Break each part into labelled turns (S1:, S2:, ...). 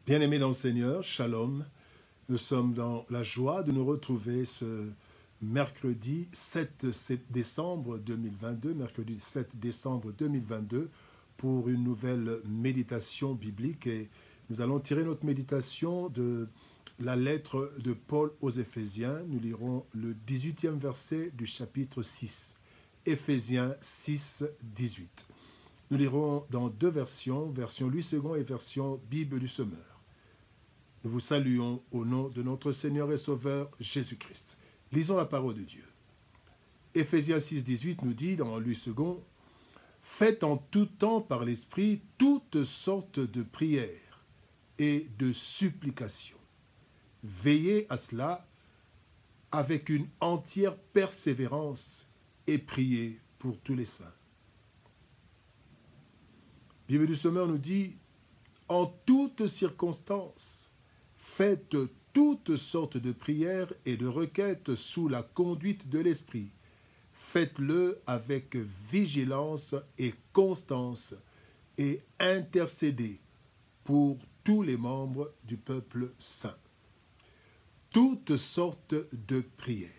S1: Bien-aimés dans le Seigneur, Shalom, nous sommes dans la joie de nous retrouver ce mercredi 7 décembre 2022, mercredi 7 décembre 2022, pour une nouvelle méditation biblique. Et nous allons tirer notre méditation de la lettre de Paul aux Éphésiens. Nous lirons le 18e verset du chapitre 6, Éphésiens 6, 18. Nous lirons dans deux versions, version Louis II et version Bible du Semeur. Nous vous saluons au nom de notre Seigneur et Sauveur Jésus-Christ. Lisons la parole de Dieu. Éphésiens 6, 18 nous dit dans Louis II, « Faites en tout temps par l'Esprit toutes sortes de prières et de supplications. Veillez à cela avec une entière persévérance et priez pour tous les saints. » Bible du Semeur nous dit, « En toutes circonstances, faites toutes sortes de prières et de requêtes sous la conduite de l'Esprit. Faites-le avec vigilance et constance et intercédez pour tous les membres du peuple saint. » Toutes sortes de prières.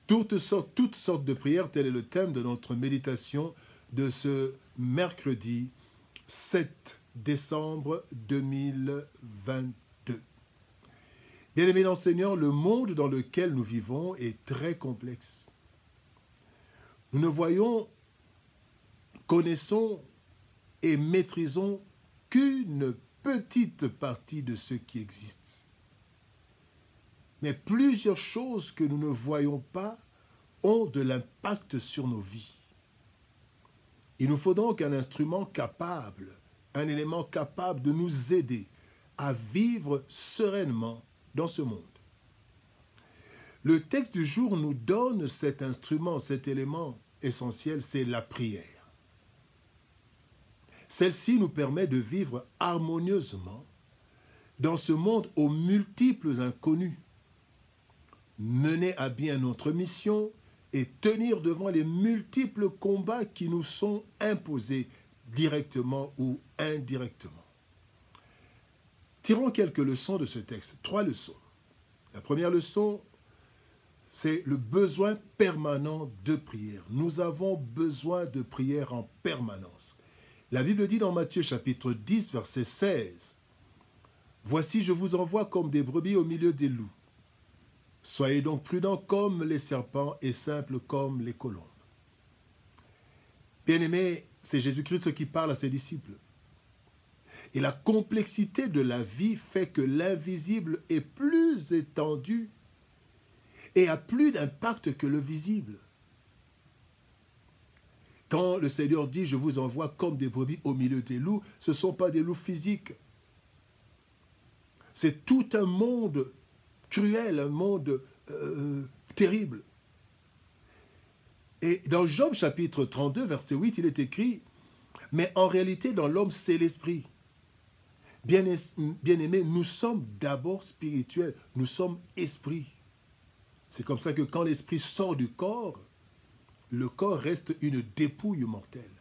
S1: Toutes sortes de prières, tel est le thème de notre méditation de ce mercredi 7 décembre 2022. Bien-aimés dans le Seigneur, le monde dans lequel nous vivons est très complexe. Nous ne voyons, connaissons et maîtrisons qu'une petite partie de ce qui existe. Mais plusieurs choses que nous ne voyons pas ont de l'impact sur nos vies. Il nous faut donc un instrument capable, un élément capable de nous aider à vivre sereinement dans ce monde. Le texte du jour nous donne cet instrument, cet élément essentiel, c'est la prière. Celle-ci nous permet de vivre harmonieusement dans ce monde aux multiples inconnus, mener à bien notre mission et tenir devant les multiples combats qui nous sont imposés directement ou indirectement. Tirons quelques leçons de ce texte, 3 leçons. La première leçon, c'est le besoin permanent de prière. Nous avons besoin de prière en permanence. La Bible dit dans Matthieu chapitre 10, verset 16, « Voici, je vous envoie comme des brebis au milieu des loups. Soyez donc prudents comme les serpents et simples comme les colombes. » Bien-aimés, c'est Jésus-Christ qui parle à ses disciples. Et la complexité de la vie fait que l'invisible est plus étendu et a plus d'impact que le visible. Quand le Seigneur dit « Je vous envoie comme des brebis au milieu des loups », ce ne sont pas des loups physiques. C'est tout un monde cruel, un monde terrible. Et dans Job chapitre 32, verset 8, il est écrit « Mais en réalité, dans l'homme, c'est l'esprit. » Bien-aimés, nous sommes d'abord spirituels, nous sommes esprits. C'est comme ça que quand l'esprit sort du corps, le corps reste une dépouille mortelle.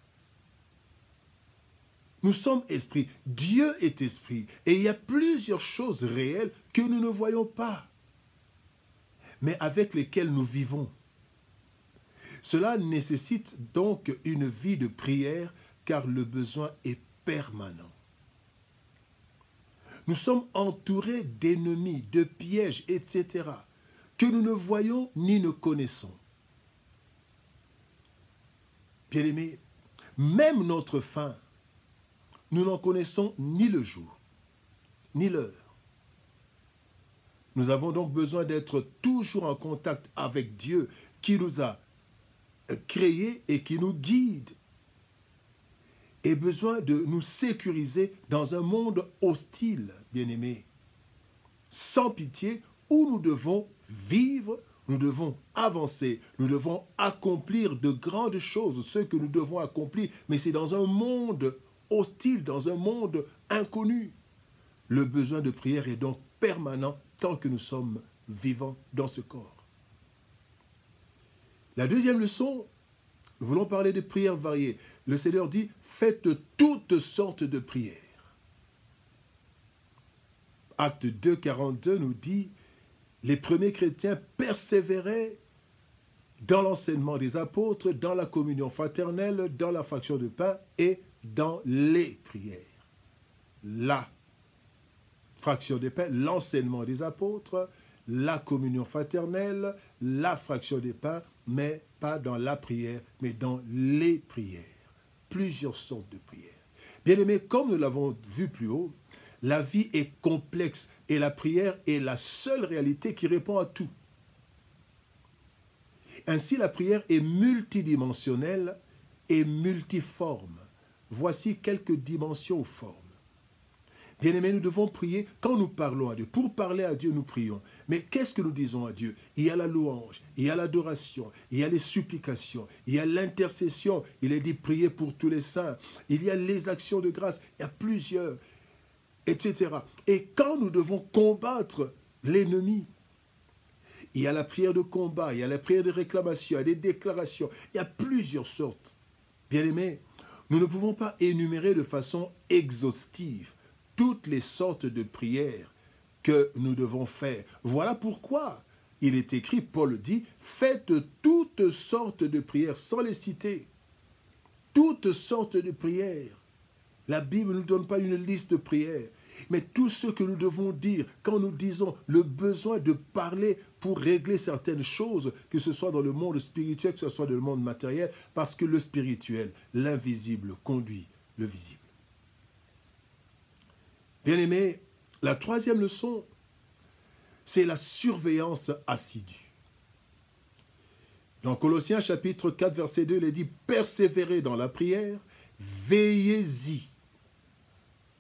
S1: Nous sommes esprits, Dieu est esprit, et il y a plusieurs choses réelles que nous ne voyons pas, mais avec lesquelles nous vivons. Cela nécessite donc une vie de prière, car le besoin est permanent. Nous sommes entourés d'ennemis, de pièges, etc., que nous ne voyons ni ne connaissons. Bien-aimés, même notre fin, nous n'en connaissons ni le jour, ni l'heure. Nous avons donc besoin d'être toujours en contact avec Dieu qui nous a créés et qui nous guide. Et besoin de nous sécuriser dans un monde hostile, bien-aimés, sans pitié, où nous devons vivre, nous devons avancer, nous devons accomplir de grandes choses, ce que nous devons accomplir, mais c'est dans un monde hostile, dans un monde inconnu. Le besoin de prière est donc permanent tant que nous sommes vivants dans ce corps. La deuxième leçon, nous voulons parler de prières variées. Le Seigneur dit, faites toutes sortes de prières. Acte 2, 42 nous dit, les premiers chrétiens persévéraient dans l'enseignement des apôtres, dans la communion fraternelle, dans la fraction de pain et dans les prières. La fraction de pain, l'enseignement des apôtres, la communion fraternelle, la fraction des pains, mais pas dans la prière, mais dans les prières. Plusieurs sortes de prières. Bien-aimés, comme nous l'avons vu plus haut, la vie est complexe et la prière est la seule réalité qui répond à tout. Ainsi, la prière est multidimensionnelle et multiforme. Voici quelques dimensions ou formes. Bien-aimés, nous devons prier quand nous parlons à Dieu. Pour parler à Dieu, nous prions. Mais qu'est-ce que nous disons à Dieu? Il y a la louange, il y a l'adoration, il y a les supplications, il y a l'intercession. Il est dit prier pour tous les saints. Il y a les actions de grâce. Il y a plusieurs, etc. Et quand nous devons combattre l'ennemi, il y a la prière de combat, il y a la prière de réclamation, il y a des déclarations. Il y a plusieurs sortes. Bien-aimés, nous ne pouvons pas énumérer de façon exhaustive toutes les sortes de prières que nous devons faire. Voilà pourquoi il est écrit, Paul dit, faites toutes sortes de prières, sans les citer. Toutes sortes de prières. La Bible ne nous donne pas une liste de prières, mais tout ce que nous devons dire quand nous disons le besoin de parler pour régler certaines choses, que ce soit dans le monde spirituel, que ce soit dans le monde matériel, parce que le spirituel, l'invisible, conduit le visible. Bien-aimés, la troisième leçon, c'est la surveillance assidue. Dans Colossiens chapitre 4, verset 2, il est dit « Persévérez dans la prière, veillez-y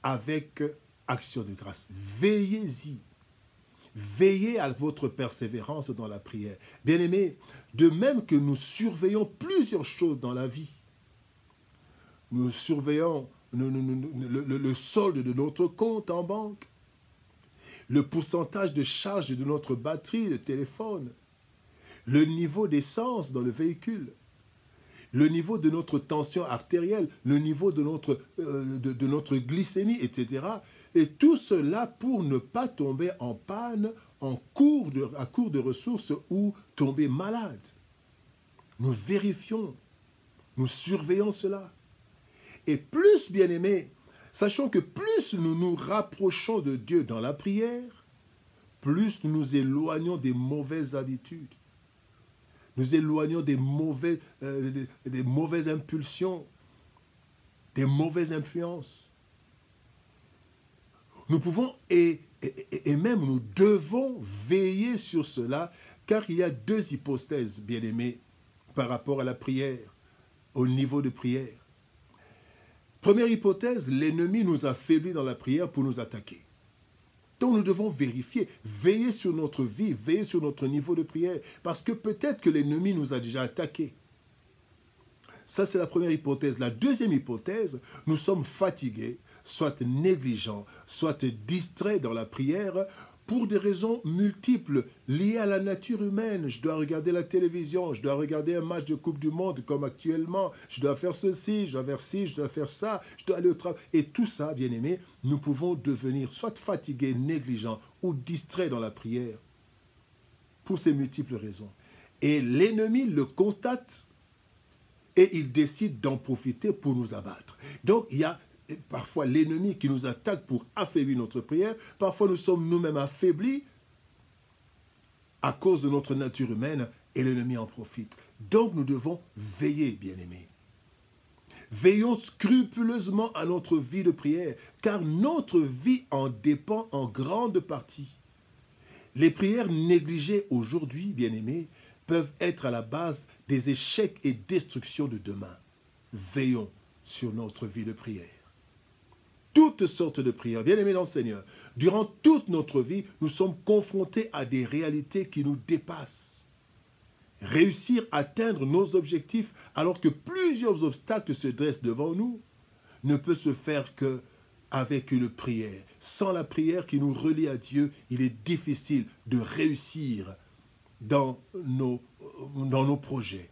S1: avec action de grâce. » Veillez-y. Veillez à votre persévérance dans la prière. Bien-aimés, de même que nous surveillons plusieurs choses dans la vie, nous surveillons le solde de notre compte en banque, le pourcentage de charge de notre batterie de téléphone, le niveau d'essence dans le véhicule, le niveau de notre tension artérielle, le niveau de notre glycémie, etc. Et tout cela pour ne pas tomber en panne à court de ressources ou tomber malade. Nous vérifions, nous surveillons cela. Et plus, bien-aimés, sachons que plus nous nous rapprochons de Dieu dans la prière, plus nous nous éloignons des mauvaises habitudes. Nous éloignons des mauvaises impulsions, des mauvaises influences. Nous pouvons et même nous devons veiller sur cela, car il y a deux hypothèses, bien-aimés, par rapport à la prière, au niveau de prière. Première hypothèse, l'ennemi nous affaiblit dans la prière pour nous attaquer. Donc nous devons vérifier, veiller sur notre vie, veiller sur notre niveau de prière, parce que peut-être que l'ennemi nous a déjà attaqués. Ça, c'est la première hypothèse. La deuxième hypothèse, nous sommes fatigués, soit négligents, soit distraits dans la prière, pour des raisons multiples liées à la nature humaine. Je dois regarder la télévision, je dois regarder un match de Coupe du Monde comme actuellement, je dois faire ceci, je dois faire ci, je dois faire ça, je dois aller au travail. Et tout ça, bien aimé, nous pouvons devenir soit fatigués, négligents ou distraits dans la prière pour ces multiples raisons. Et l'ennemi le constate et il décide d'en profiter pour nous abattre. Donc il y a parfois l'ennemi qui nous attaque pour affaiblir notre prière. Parfois nous sommes nous-mêmes affaiblis à cause de notre nature humaine et l'ennemi en profite. Donc nous devons veiller, bien-aimés. Veillons scrupuleusement à notre vie de prière, car notre vie en dépend en grande partie. Les prières négligées aujourd'hui, bien-aimés, peuvent être à la base des échecs et destructions de demain. Veillons sur notre vie de prière. Toutes sortes de prières. Bien-aimés dans le Seigneur, durant toute notre vie, nous sommes confrontés à des réalités qui nous dépassent. Réussir à atteindre nos objectifs alors que plusieurs obstacles se dressent devant nous ne peut se faire qu'avec une prière. Sans la prière qui nous relie à Dieu, il est difficile de réussir dans nos projets.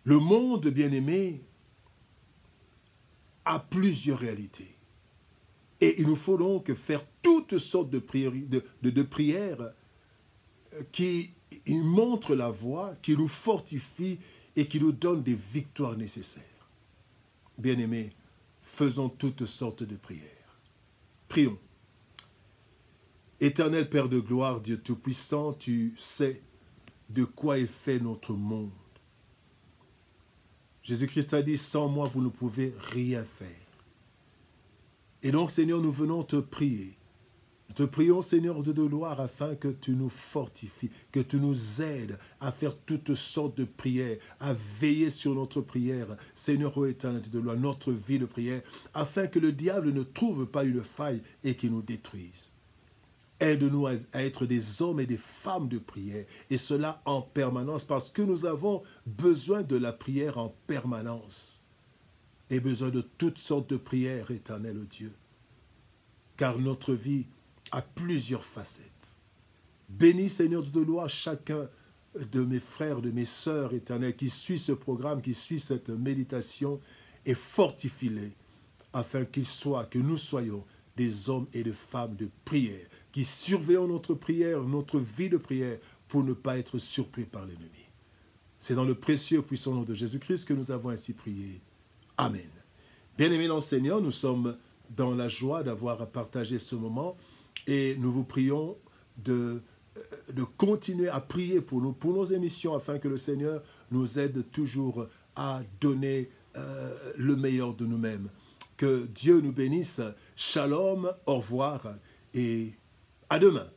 S1: Le monde, bien-aimé, a plusieurs réalités. Et il nous faut donc faire toutes sortes de prières qui montrent la voie, qui nous fortifient et qui nous donnent des victoires nécessaires. Bien-aimés, faisons toutes sortes de prières. Prions. Éternel Père de gloire, Dieu Tout-Puissant, tu sais de quoi est fait notre monde. Jésus-Christ a dit, sans moi, vous ne pouvez rien faire. Et donc, Seigneur, nous venons te prier. Nous te prions, Seigneur de gloire, afin que tu nous fortifies, que tu nous aides à faire toutes sortes de prières, à veiller sur notre prière, Seigneur, ô éternel de gloire, notre vie de prière, afin que le diable ne trouve pas une faille et qu'il nous détruise. Aide-nous à être des hommes et des femmes de prière, et cela en permanence, parce que nous avons besoin de la prière en permanence, et besoin de toutes sortes de prières, éternel Dieu, car notre vie a plusieurs facettes. Bénis, Seigneur de gloire, chacun de mes frères, de mes sœurs, éternel, qui suit ce programme, qui suit cette méditation, et fortifie-les, afin que nous soyons des hommes et des femmes de prière, qui surveillons notre prière, notre vie de prière, pour ne pas être surpris par l'ennemi. C'est dans le précieux et puissant nom de Jésus-Christ que nous avons ainsi prié. Amen. Bien-aimés dans le Seigneur, nous sommes dans la joie d'avoir partagé ce moment et nous vous prions de continuer à prier pour nous, pour nos émissions, afin que le Seigneur nous aide toujours à donner le meilleur de nous-mêmes. Que Dieu nous bénisse. Shalom, au revoir et à demain.